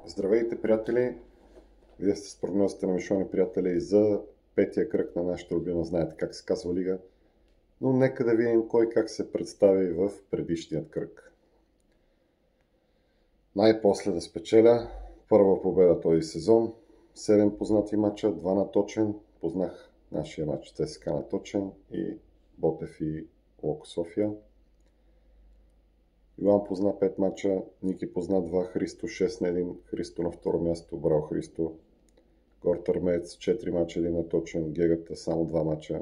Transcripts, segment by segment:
Здравейте, приятели! Вие сте с прогнозите на Мишони, приятели, за петия кръг на нашата любима, знаете как се казва лига. Но нека да видим кой как се представи в предишният кръг. Най-после да спечеля първа победа този сезон. 7 познати мача, 2 на точен. Познах нашия мач ЦСКА на точен и Ботев и Локо София. Иван позна 5 мача, Ники позна 2, Христо 6 на 1, Христо на второ място, браво Христо. Гортърмеец 4 мача, 1 на точен, Гегата само 2 мача,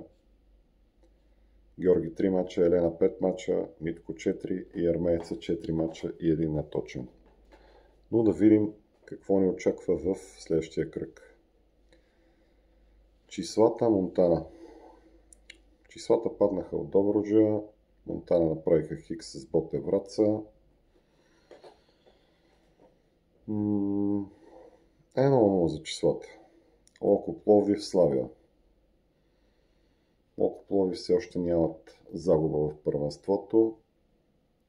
Георги 3 мача, Елена 5 мача, Митко 4 и Армееца 4 мача и 1 на точен. Но да видим какво ни очаква в следващия кръг. Числата Монтана. Числата паднаха от Добруджа, Монтана направиха хикс с Ботев Враца. Едно за числата. Локо Пловдив Славия. Локо Пловдив все още нямат загуба в първенството.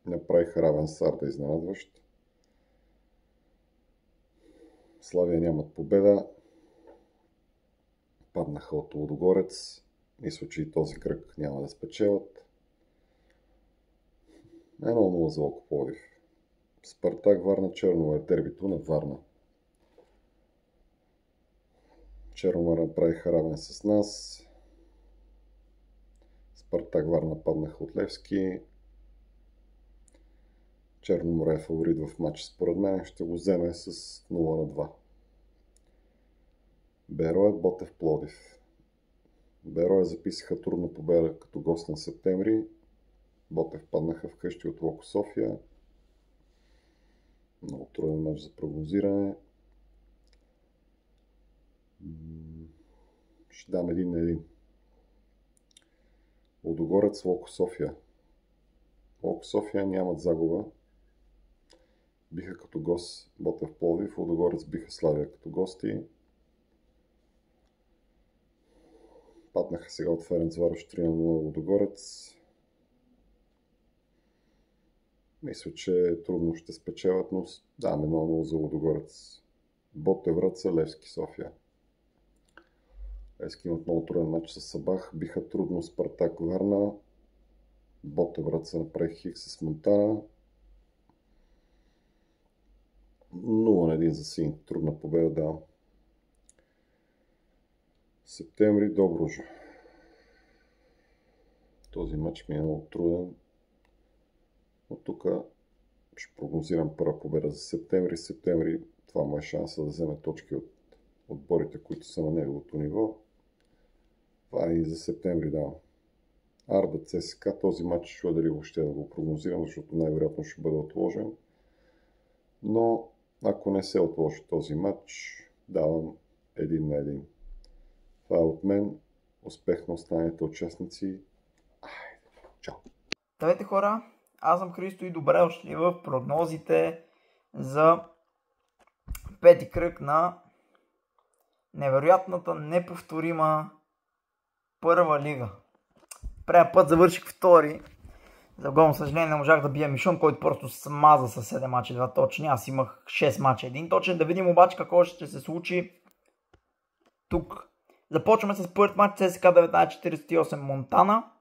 Направиха равен с Арда изненадващ. Славия нямат победа. Паднаха от Лудогорец. Мисля, че и този кръг няма да спечелят. 1-0 за Локо Пловдив. Спартак Варна Черномор, дербито на Варна. Черномор направиха равен с нас. Спартак Варна паднаха от Левски. Черномор е фаворит в матча, според мен ще го вземе с 0-2. Берое Ботев Пловдив. Берое записаха трудна победа като гост на септември. Ботев паднаха вкъщи от Локо София. Много труден мач за прогнозиране. Ще дам 1 на 1. Лудогорец Локо София. Локо София нямат загуба. Биха като гост Ботев Пловдив. Лудогорец биха Славия като гости. Паднаха сега от Ференцварош 3 на 0 Лудогорец. Мисля, че трудно ще спечелят, но даваме 1-0 за Лудогорец. Ботев Враца Левски София. Левски имат много труден матч с Сабах. Биха трудно Спартак Варна. Ботев Враца направи хикс с Монтана. 0 на 1 за Син. Трудна победа, да. Септември Добруджа. Този матч ми е много труден. Но тук ще прогнозирам първа победа за септември. Септември това му е шанса да вземе точки от отборите, които са на неговото ниво. Това е и за септември, да. Арда ЦСКА, този матч ще дали въобще да го прогнозирам, защото най-вероятно ще бъде отложен. Но ако не се отложи този матч, давам 1 на 1. Това е от мен. Успех на останалите участници. Чао! Здравейте хора, аз съм Христо и добре дошли в прогнозите за пети кръг на невероятната, неповторима първа лига. Предния път завърших втори. За огромно съжаление не можах да бия Мишон, който просто смаза с 7 мача 2 точни. Аз имах 6 мача 1 точен. Да видим обаче какво ще се случи тук. Започваме с първият матч ЦСКА 1948 Монтана.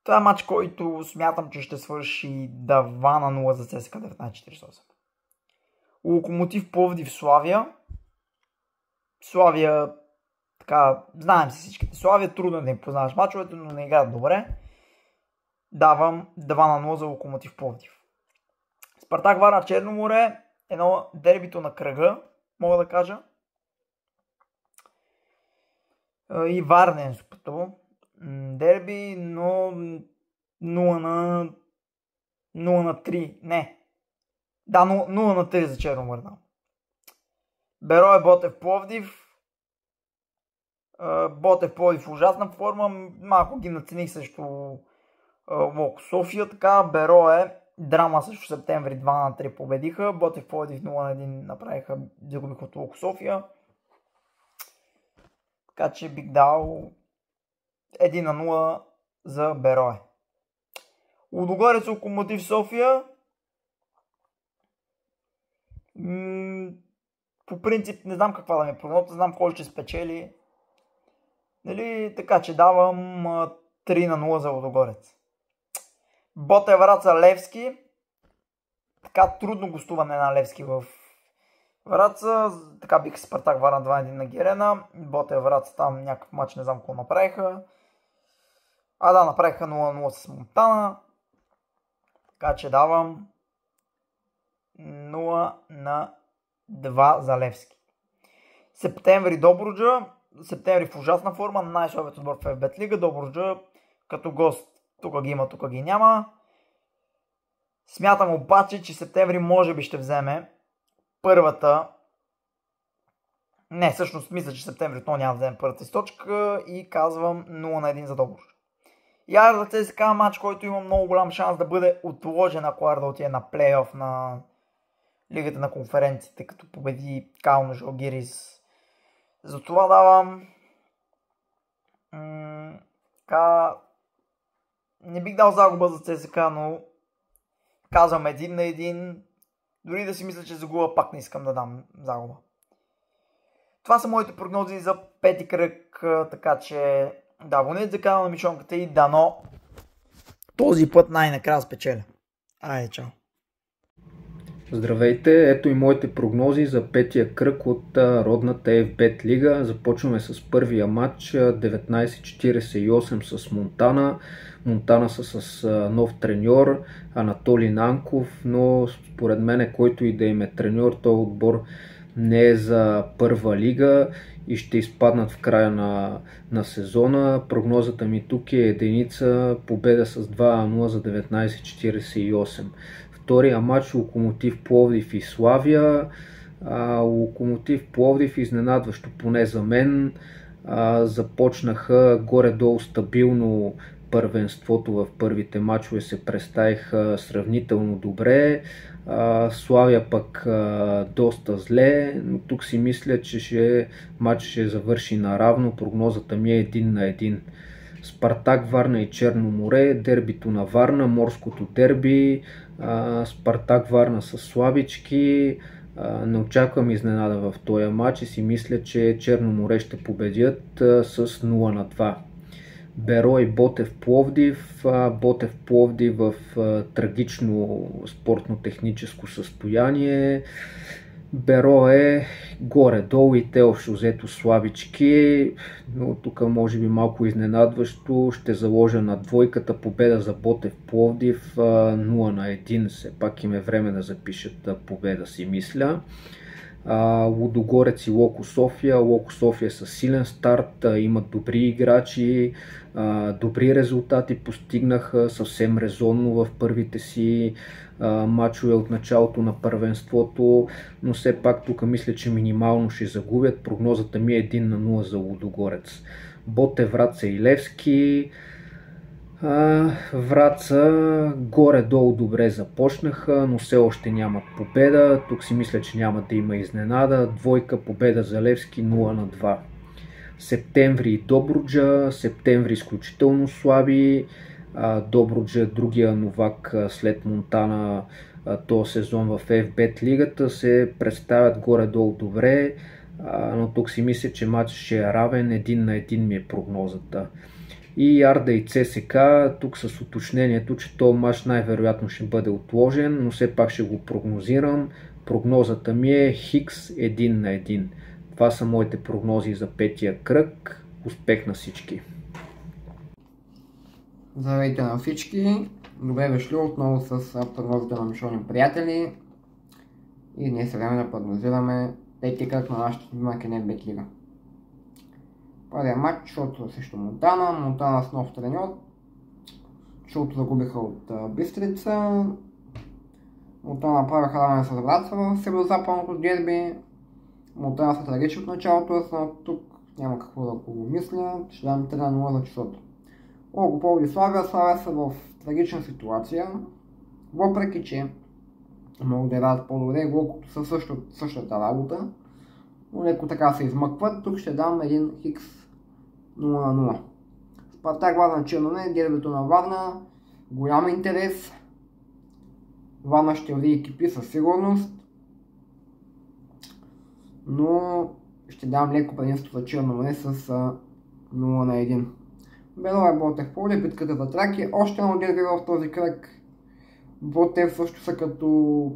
Това е матч, който смятам, че ще свърши 2 на 0 за ЦСКА 1948. Локомотив Пловдив Славия. Славия, така, знаем си всичките. Славия трудно да им познаваш мачовете, но не играят добре. Давам 2 на 0 за Локомотив Пловдив. Спартак Варна Черноморе, едно дербито на кръга, мога да кажа. И Варненското дерби, но 0 на 3. Не. Да, 0 на 3 за Черноморе. Да. Берое Ботев Пловдив. Ботев Пловдив в ужасна форма. Малко ги нацених срещу Локо София. Така, Берое драма също септември 2 на 3 победиха. Ботев Пловдив 0 на 1 направиха, загубиха от Локо София. Така че бих дал 1 на 0 за Берое. Лудогорец Локомотив София. По принцип не знам каква да ми е прогноза, знам кой ще спечели. Нали, така че давам 3-0 за Лудогорец. Ботев Враца Левски. Така трудно гостуване на Левски в Враца. Така бих Спартак Варна 2-1 на Герена. Ботев Враца там някакъв матч, не знам какво направиха. Направиха 0-0 с Монтана. Така че давам 0-2 за Левски. Септември Добруджа. Септември в ужасна форма. Най-слабият отбор в FBet Лига. Добруджа като гост. Тук ги има, тук ги няма. Смятам обаче, че Септември може би ще вземе първата. Не, всъщност мисля, че Септември то няма да вземе първата си точка и казвам 0-1 за Добруджа. И Арда ЦСКА матч, който има много голям шанс да бъде отложен, ако Арда отиде на плейоф на Лигата на конференциите, като победи Кално Жалгирис. Затова давам не бих дал загуба за ЦСКА, но казвам 1-1. Дори да си мисля, че загуба, пак не искам да дам загуба. Това са моите прогнози за пети кръг, така че да, абонирайте за канала на Мишонката и дано този път най-накрая спечеля. Айде, чао! Здравейте, ето и моите прогнози за петия кръг от родната FBet Лига. Започваме с първия матч 1948 с Монтана. Монтана са с нов треньор Анатолий Нанков, но според мен който и да им е треньор, този отбор не е за първа лига и ще изпаднат в края на сезона. Прогнозата ми тук е единица, победа с 2-0 за 1948. Втория матч Локомотив Пловдив и Славия. Локомотив Пловдив изненадващо поне за мен. Започнаха горе-долу стабилно първенството, в първите матчове се представиха сравнително добре. Славия пък доста зле, но тук си мисля, че матч ще завърши наравно. Прогнозата ми е 1-1. Спартак Варна и Черно море, дербито на Варна, морското дерби. Спартак Варна са слабички. Не очаквам изненада в този матч и си мисля, че Черно море ще победят с 0-2. Беро и Ботев Пловдив. Ботев Пловдив в трагично спортно-техническо състояние. Беро е горе-долу и те общо взето слабички, но тук може би малко изненадващо. Ще заложа на двойката победа за Ботев Пловдив 0-1. Все пак им е време да запишат победа, си мисля. Лудогорец и Локо София. Локо София са силен старт, имат добри играчи, добри резултати постигнаха съвсем резонно в първите си мачове от началото на първенството, но все пак тук мисля, че минимално ще загубят. Прогнозата ми е 1-0 за Лудогорец. Ботев Враца и Левски. Враца горе-долу добре започнаха, но все още нямат победа. Тук си мисля, че няма да има изненада. Двойка победа за Левски 0-2. Септември и Добруджа. Септември изключително слаби. Добруджа, другия новак след Монтана този сезон в FBet лигата, се представят горе-долу добре, но тук си мисля, че матчът ще е равен, 1-1 ми е прогнозата. И Арда и ЦСКА, тук с уточнението, че този матч най-вероятно ще бъде отложен, но все пак ще го прогнозирам. Прогнозата ми е Хикс 1-1. Това са моите прогнози за петия кръг. Успех на всички! Здравейте на всички! Добре дошли отново с прогнозите на Мишони приятели. И днес е време да прогнозираме петия кръг на нашата любима FBet Лига. Първият матч, защото срещу Монтана. Монтана с нов треньор. Защото загубиха от Бистрица. Монтана направиха равен с Враца в северозападното дерби. Монтана са трагични от началото, но тук няма какво да го мисля. Ще дам 3-0 за числото. Локо Пловдив Славия са в трагична ситуация. Въпреки че могат да играят по-добре, Локото са същата работа. Но леко така се измъкват. Тук ще дам един Хикс 0-0. Спартак Варна Черноне, дербито на Варна. Голям интерес. Варна ще вди екипи със сигурност. но ще дам леко предимство за Черно море с 0-1. Берое Ботев Пловдив, битката за Тракия, още едно дерби в този кръг. Ботев също са като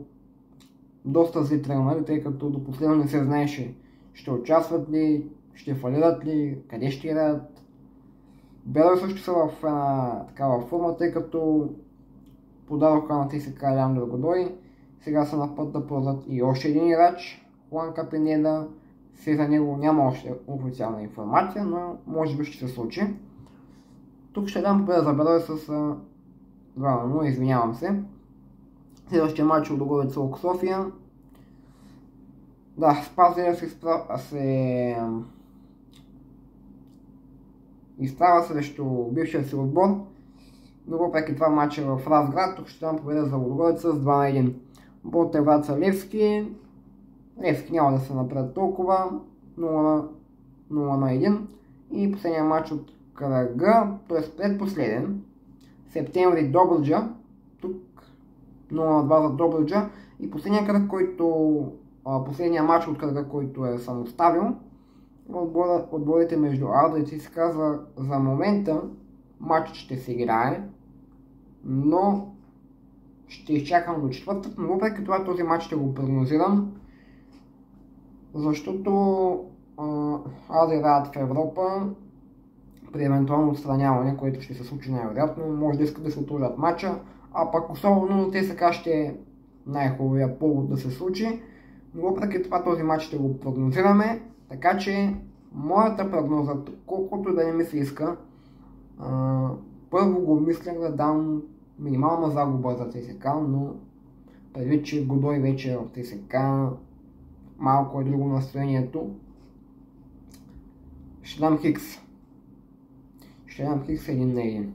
доста зли тренери, тъй като до последно не се знаеше ще участват ли, ще фалират ли, къде ще играят. Берое също са в една такава форма, тъй като подадоха на ТСК Леандро Годой. Сега са на път да продадат и още един играч, Хуан Капинеда. За него няма още официална информация, но може би ще се случи. Тук ще дам победа за Берое с 2-0, извинявам се. Следващия матч от Луговец Лук София. Да, Спас се изправя срещу бившия си отбор, но въпреки това матча в Разград. Тук ще дам победа за Луговец с 2-1. Ботев Враца Левски. Левски няма да се напред толкова, 0-1. И последния матч от кръга, т.е. предпоследен, Септември Добруджа, тук 0-2 за Добруджа. И последния матч от кръга, който е съм оставил, отборите между Арда и ЦСКА. За момента матчът ще се играе, но ще изчакам до четвъртък, но въпреки това този матч ще го прогнозирам, защото Арда играят в Европа при евентуално отстраняване, което ще се случи най-вероятно. Може да искат да се отложат матча, а пък особено ТСКА ще е най-хубавия повод да се случи. Но въпреки това този матч ще го прогнозираме, така че моята прогноза, колкото да не ми се иска, първо го мислях да дам минимална загуба за ТСКА, но предвид, че Годой вече е в ТСКА, малко е друго настроението, ще дам Хикс. Ще дам Хикс 1-1.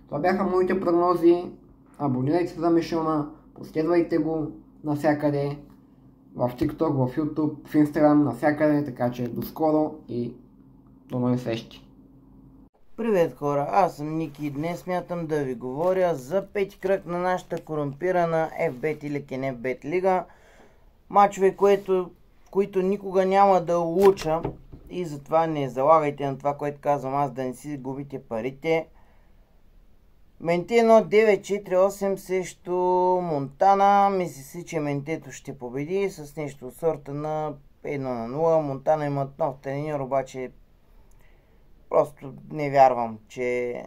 Това бяха моите прогнози. Абонирайте се за Мишона, последвайте го навсякъде, в TikTok, в YouTube, в Instagram, навсякъде, така че до скоро и до нови срещи. Привет хора, аз съм Ники и днес смятам да ви говоря за пети кръг на нашата корумпирана FBET или KNFBet лига. Мачове, които никога няма да улуча и затова не залагайте на това, което казвам аз, да не си губите парите. Менте 1-9-4-8 срещу Монтана. Мисли си, че Ментето ще победи с нещо от сорта на 1-0. Монтана имат нов треньор, обаче просто не вярвам, че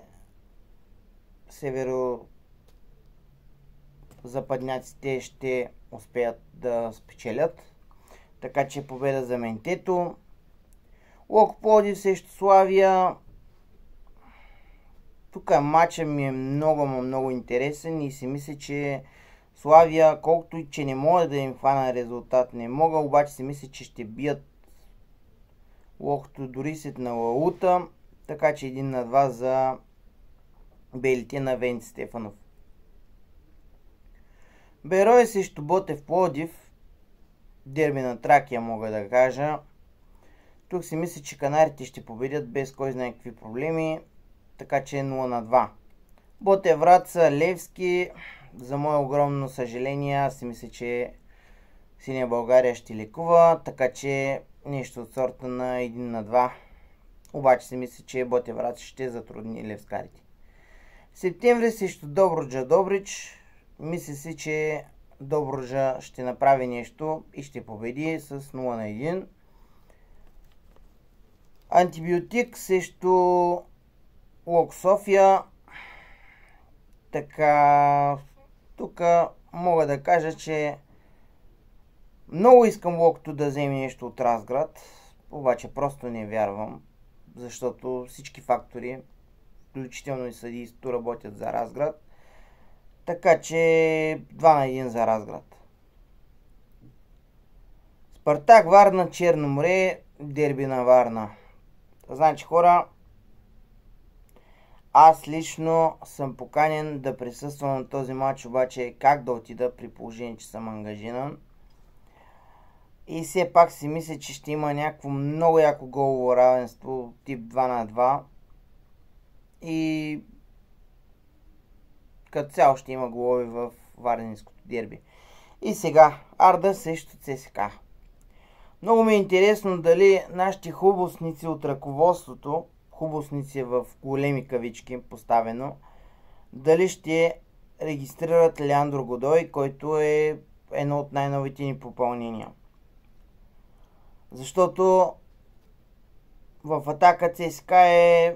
северо-западняците ще успеят да спечелят. Така че победа за Ментето. Лок Пловдив срещу Славия. Тук матчът ми е много интересен и си мисля, че Славия, колкото и че не мога да им фана резултат, не мога, обаче си мисля, че ще бият Локото дори след на Лаута, така че 1-2 за белите на Венци Стефанов. Берое срещу Ботев Пловдив, дерби на Тракия мога да кажа. Тук си мисля, че канарите ще победят без кой знае какви проблеми, така че 0-2. Ботев Враца Левски, за мое огромно съжаление, аз си мисля, че Синя България ще лекува, така че нещо от сорта на 1-2. Обаче си мисля, че Ботев Враца ще затрудни левскарите. Септември срещу Добруджа Добрич, мисля си, че Добруджа ще направи нещо и ще победи с 0-1. Антибиотик срещу Лок София. Така, тук мога да кажа, че много искам Локото да вземе нещо от Разград, обаче просто не вярвам, защото всички фактори, включително и съдийството, работят за Разград. Така че 2-1 за Разград. Спартак Варна Черно море, дерби на Варна. Значи хора, аз лично съм поканен да присъствам на този матч, обаче как да отида при положение, че съм ангажиран. И все пак си мисля, че ще има някакво много яко голово равенство тип 2-2. И като цяло ще има голови в варненското дерби. И сега Арда срещу ЦСКА. Много ми е интересно дали нашите хубостници от ръководството, хубостници в големи кавички поставено, дали ще регистрират Леандро Годой, който е едно от най-новите ни попълнения. Защото в атака ЦСКА е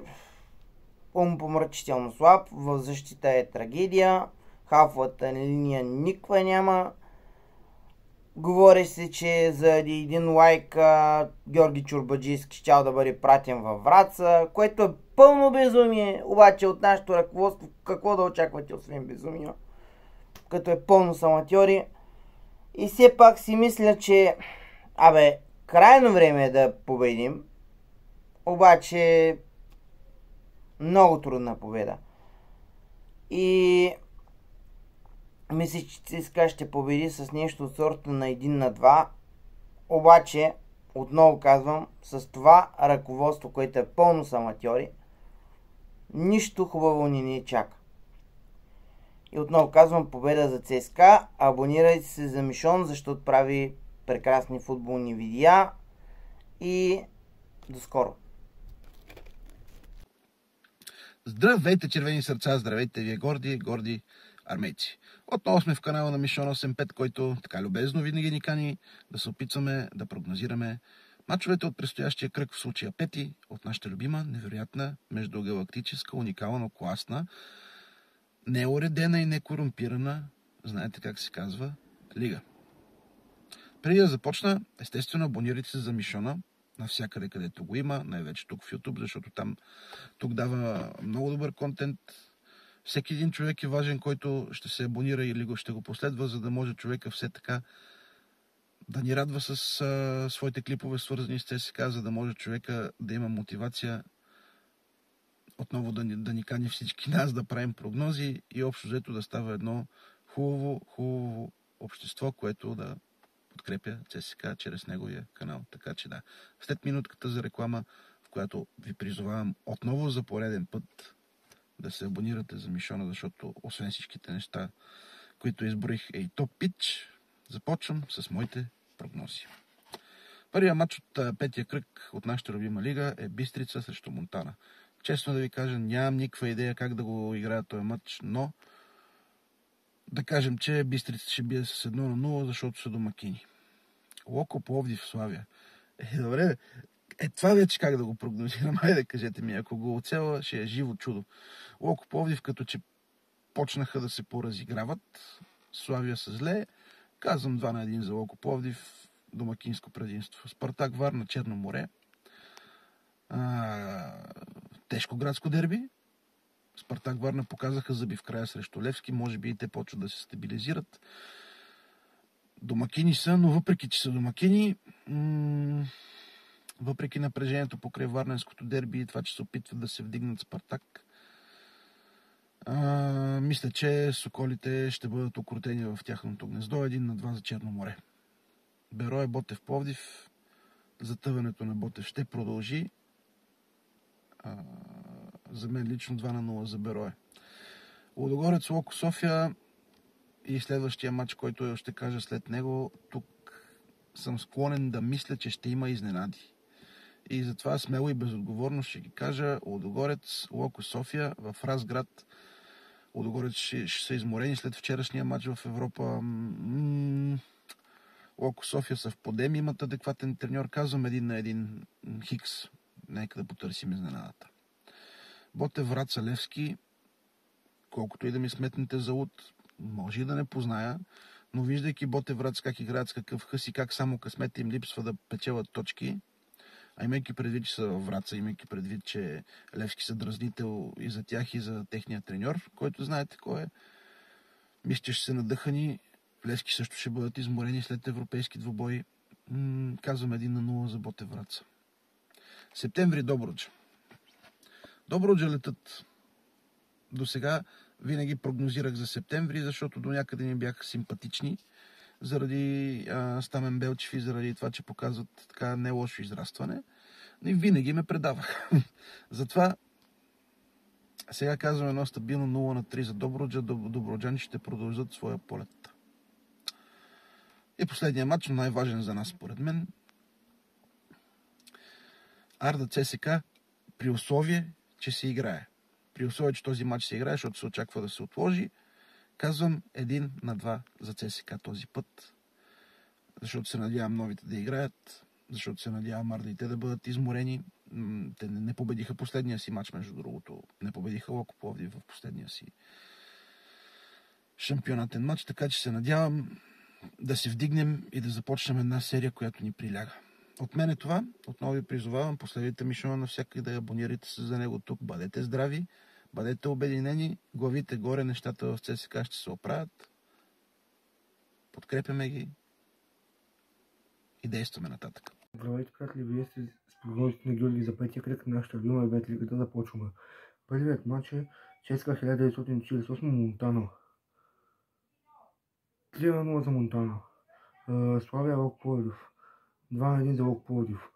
умопомрачително слаб, в защита е трагедия, хафовата линия никаква няма. Говори се, че заради един лайк Георги Чорбаджийски щял да бъде пратен във Враца, което е пълно безумие, обаче от нашето ръководство какво да очаквате освен безумие, като е пълно саматьори. И все пак си мисля, че крайно време е да победим, обаче много трудна победа. И мисля, че ЦСКА ще победи с нещо от сорта на 1-2. Обаче, отново казвам, с това ръководство, което е пълно с аматьори, нищо хубаво ни чака. И отново казвам, победа за ЦСКА. Абонирайте се за Мишон, защото прави прекрасни футболни видеа. И до скоро! Здравейте, червени сърца, здравейте вие горди армейци. Отново сме в канала на Мишон 85, който така любезно винаги ни кани да се опитваме да прогнозираме мачовете от предстоящия кръг, в случая пети, от нашата любима, невероятна, междугалактическа, уникална, класна, неуредена и некорумпирана, знаете как се казва, лига. Преди да започна, естествено абонирайте се за Мишона, навсякъде където го има, най-вече тук в YouTube, защото тук дава много добър контент. Всеки един човек е важен, който ще се абонира или ще го последва, за да може човека все така да ни радва с своите клипове, свързани с ЦСКА, за да може човека да има мотивация отново да ни кани всички нас, да правим прогнози и общо взето да става едно хубаво общество, което да подкрепя ЦСКА чрез неговия канал. Така че да, след минутката за реклама, в която ви призовавам отново за пореден път да се абонирате за Мишона, защото освен всичките неща, които изброих и топ пич, започвам с моите прогнози. Първият матч от петия кръг от нашата любима лига е Бистрица срещу Монтана. Честно да ви кажа, нямам никаква идея как да го играя този матч, но да кажем, че Бистрица ще бие с 1-0, защото са домакини. Локо Пловдив Славия. Добре, това вече как да го прогнозирам? Хайде, кажете ми, ако го оцела, ще е живо чудо. Локо Пловдив, като че почнаха да се поразиграват, Славия са зле, казвам 2-1 за Локо Пловдив, домакинско предимство. Спартак Варна, Черно море. Тежко градско дерби. Спартак Варна показаха зъби в края срещу Левски, може би и те почват да се стабилизират. Домакини са, но въпреки, че са домакини, въпреки напрежението покрай варненското дерби и това, че се опитват да се вдигнат Спартак, мисля, че соколите ще бъдат окрутени в тяхното гнездо. 1-2 за Черно море. Берое Ботев Пловдив. Затъването на Ботев ще продължи. За мен лично 2-0 за Берое. Лудогорец Локо София и следващия матч, който ще кажа след него, тук съм склонен да мисля, че ще има изненади. И затова смело и безотговорно ще ги кажа: Лудогорец Локо София в Разград. Лудогорец ще са изморени след вчерашния матч в Европа. Локо София са в подем, имат адекватен треньор. Казвам 1-1 Хикс. Нека да потърсим изненадата. Ботев Враца Левски, колкото и да ми сметнете за луд, може и да не позная, но виждайки Ботев Враца как играят с какъв хъс и как само късмет им липсва да печелят точки, а имайки предвид, че са във Враца, имайки предвид, че Левски са дразнител и за тях, и за техния треньор, който знаете кой е, мисля, че ще се надъхани. Левски също ще бъдат изморени след европейски двубой. Казвам 1-0 за Ботев Враца. Септември Добруджа. Добруджа летат. До сега винаги прогнозирах за септември, защото до някъде ми бяха симпатични заради Стамен Белчев и заради това, че показват така не лошо израстване. И винаги ме предавах. Затова сега казвам едно стабилно 0-3 за Добруджа. Добруджани ще продължат своя полет. И последния матч, но най-важен за нас според мен, Арда ЦСК при условие, че се играе. При условие, че този матч се играе, защото се очаква да се отложи, казвам 1-2 за ЦСК този път. Защото се надявам новите да играят, защото се надявам ардите да бъдат изморени. Те не победиха последния си матч, между другото. Не победиха Локо Пловдив в последния си шампионатен матч, така че се надявам да се вдигнем и да започнем една серия, която ни приляга. От мен е това. Отново ви призовавам, последвайте Мишона навсякъде, да абонирайте се за него тук. Бъдете здрави, бъдете обединени, главите горе, нещата в ЦСКА ще се оправят. Подкрепяме ги и действаме нататък. Здравейте, приятели, вие сте с прогнозите на Георги за петия кръг на нашата любима БЕТ лигата. Да започваме. Първият матч е ЦСКА 1948 Монтана. 3-0 за Монтана. Славия Локо Пловдив. 2-1 за Локо Пловдив.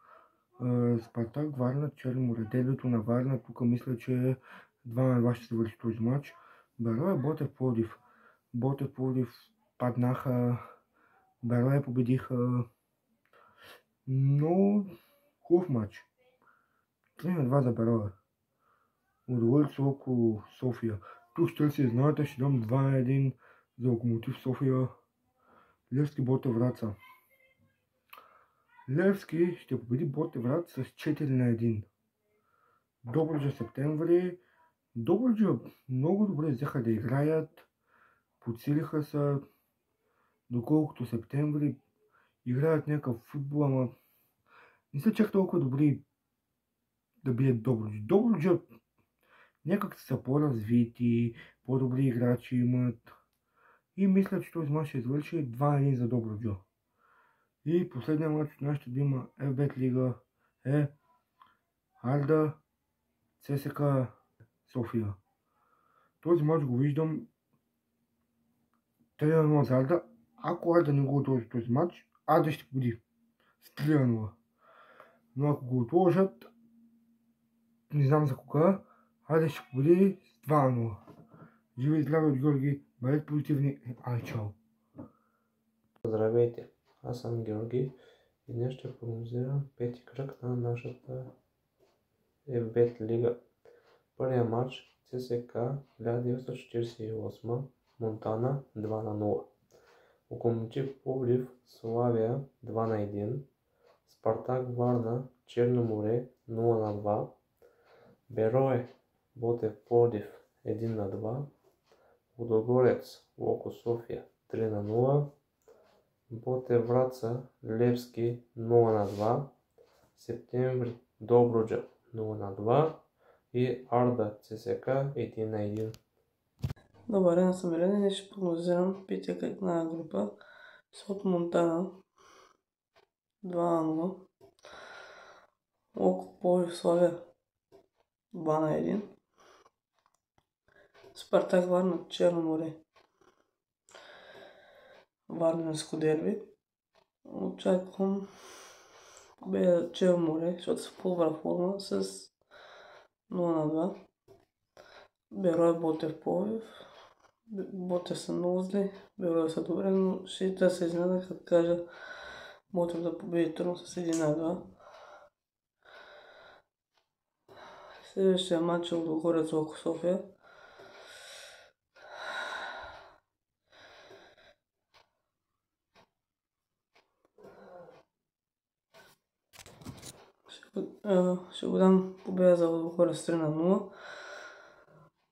Спартак Варна Черно море. Дербито на Варна. Тук мисля, че 2-2 ще се върши този матч. Берое Ботев Пловдив. Ботев Пловдив паднаха. Берое победиха. Много хубав матч. 3-2 за Берое. Удоволит Локо София. Тук ще се знаете, ще дам 2-1 за Локомотив София. Левски Ботев Враца. Левски ще победи Ботев Враца с 4-1. Добруджа Септември. Добруджа много добре взеха да играят. Подсилиха се. Доколкото Септември играят някакъв футбол, ама не са чак толкова добри да бият Добруджа. Добруджа някак са по-развити, по-добри играчи имат. И мисля, че този мач ще извърши 2-1 за Добруджа. И последният мач от нашата дима ФБЕТ лига е Арда ЦСКА София. Този мач го виждам 3-0 за Арда. Ако Арда не го отложи този мач, Арда ще победи с 3-0. Но ако го отложат, не знам за кога, Арда ще победи с 2-0. Живи и здрави от Георги, бъдете позитивни. Ай, чао! Здравейте, аз съм Георги и днес ще прогнозирам пети кръг на нашата ФБЕТ лига. Първият матч ЦСКА 1948 Монтана 2-0. Локомотив Пловдив Славия 2-1. Спартак Варна Черно море 0-2. Берое Ботев Пловдив 1-2. Лудогорец Локо София 3-0. Ботев Враца Левски 0-2. Септември Добруджа 0-2. И Арда ЦСКА 1-1. Добър ден, съм Елена и днес ще прогнозирам петия кръг на група от Монтана 2-0. Локо Пловдив Славия 2-1. Спартак Варна Черно море. Варненско дерби. Очаквам победа Черно море, защото са в по-добра форма с 0-2. Берое Ботев Пловдив. Ботев са много зле, Берое са добре, но ще да се изненада, като кажа Ботев да победи трудно с 1-2. Следващия матч е Лудогорец Локо София. Ще го дам победа за Лудогорец 3-0.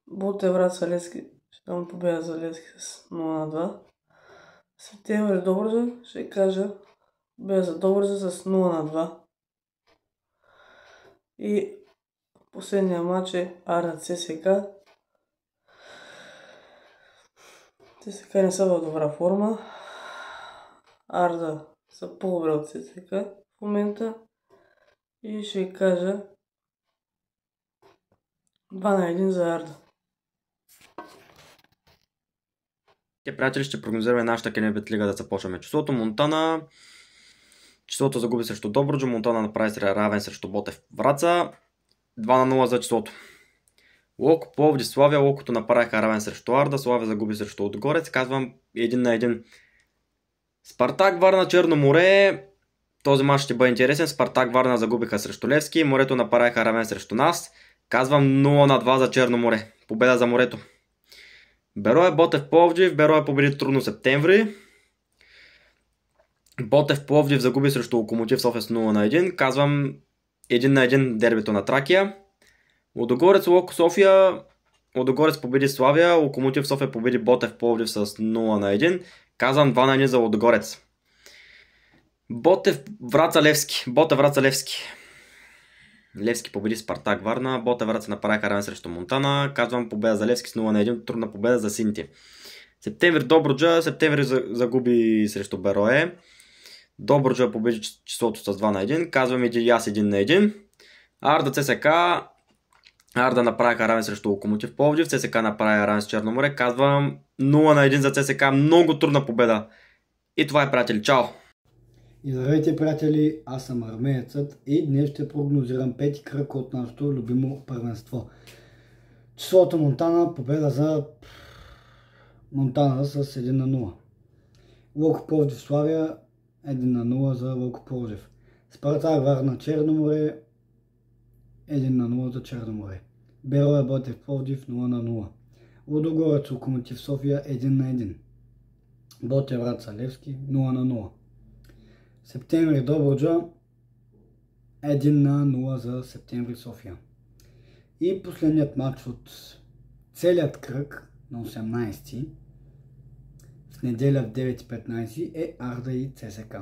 Ботев Враца Левски ще дам победа за Левски с 0-2. Септември Добруджа ще кажа победа за Добруджа с 0-2. И последния матч е Арда ЦСКА. ЦСКА не са в добра форма. Арда са по-добре от ЦСКА в момента. И ще кажа 2-1 за Арда. Приятели, ще прогнозираме нашата КНБЕТ лига да започваме числото. Монтана. Числото загуби срещу Добруджа. Монтана направи равен срещу Ботев Враца. 2-0 за числото. Локо Пловдив Славия. Локото направиха равен срещу Арда. Славия загуби срещу Лудогорец. Казвам 1-1. Спартак Варна Черно море. Този мач ще бъде интересен. Спартак Варна загубиха срещу Левски, Морето направиха равен срещу нас. Казвам 0-2 за Черно море. Победа за Морето. Берое Ботев Пловдив. Берое победи трудно Септември. Ботев Пловдив загуби срещу Локомотив София с 0-1. Казвам 1-1 дербито на Тракия. Лудогорец Локо София. Лудогорец победи Славия. Локомотив София победи Ботев Пловдив с 0-1. Казвам 2-1 за Лудогорец. Ботев Враца Левски. Ботев Враца Левски. Левски победи Спартак Варна. Ботев Враца направиха равен срещу Монтана. Казвам победа за Левски с 0-1. Трудна победа за сините. Септември Добруджа. Септември загуби срещу Берое. Добруджа победи числото с 2-1. Казвам и аз 1-1. Арда ЦСК. Арда направиха равен срещу Локомотив Пловдив. ЦСК направи равен с Черно море. Казвам 0-1 за ЦСК. Много трудна победа. И това е, приятели. Чао! И здравейте, приятели, аз съм Армеецът и днес ще прогнозирам пети кръг от нашото любимо първенство. Числото Монтана, победа за Монтана с 1-0. Локо Пловдив Славия 1-0 за Локо Пловдив. Спартак Варна Черно море 1-0 за Черно море. Берое Ботев Пловдив 0-0. Лудогорец Локомотив София 1-1. Ботев Враца Левски 0-0. Септември Добруджа 1-0 за Септември София. И последният матч от целият кръг на 18 в неделя в 9:15 е Арда и ЦСК.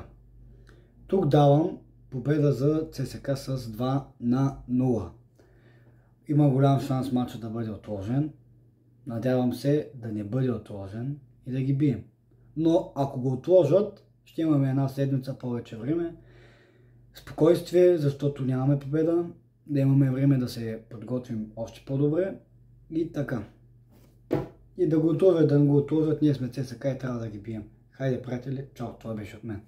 Тук давам победа за ЦСК с 2-0. Има голям шанс матчът да бъде отложен. Надявам се да не бъде отложен и да ги бием. Но ако го отложат, ще имаме една седмица повече време. Спокойствие, защото нямаме победа. Да имаме време да се подготвим още по-добре. И така. И да го отложат, да не го отложат, ние сме ЦСК и трябва да ги бием. Хайде, приятели, чао, това беше от мен.